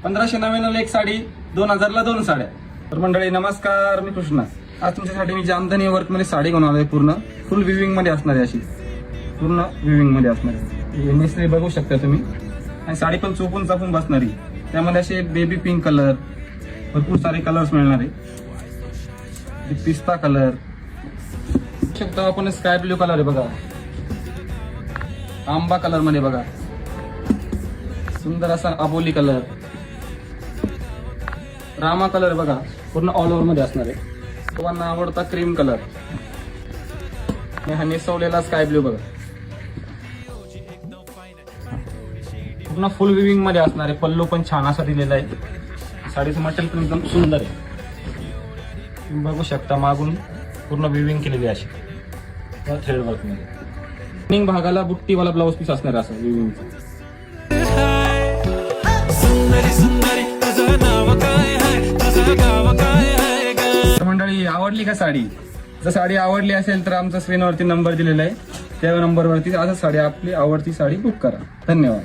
1599 एक साडी, 2000ला 2 साड्या. तर मंडळी नमस्कार, मी कृष्णा. आज तुमच्यासाठी मी जामदानी वर्क मध्ये साडी घेऊन आलोय. पूर्ण फुल विविंग मध्ये असणार आहे, अशी पूर्ण विविंग मध्ये असणार आहे. नेसरी बघू शकता तुम्ही. आणि साडी पण चोपून चापून बसणारी. त्यामध्ये असे बेबी पिंक कलर, भरपूर सारे कलर्स मिळणार आहे. पिस्ता कलर शकतो आपण. स्काय ब्ल्यू कलर आहे बघा. आंबा कलर मध्ये बघा. सुंदर असा अबोली कलर. रामा कलर बघा, पूर्ण ऑल ओव्हर मध्ये असणार आहे. सर्वांना आवडता क्रीम कलर. हा नेसवलेला स्काय ब्ल्यू बघा. पूर्ण फुल विविंग मध्ये असणार आहे. पल्लू पण छान असा दिलेला आहे. साडीचं मटेरियल पण एकदम सुंदर आहे. तुम्ही बघू शकता मागून पूर्ण विविंग केलेली आहे अशी थ्रेड वर्क मध्ये. विविंग भागाला बुट्टीवाला ब्लाऊज पीस असणार असं विविंगचा. मंडळी आवडली का साडी? जर साडी आवडली असेल तर आमचा स्क्रीनवरती नंबर दिलेला आहे. त्या नंबरवरती आज साडी आपली आवडती साडी बुक करा. धन्यवाद.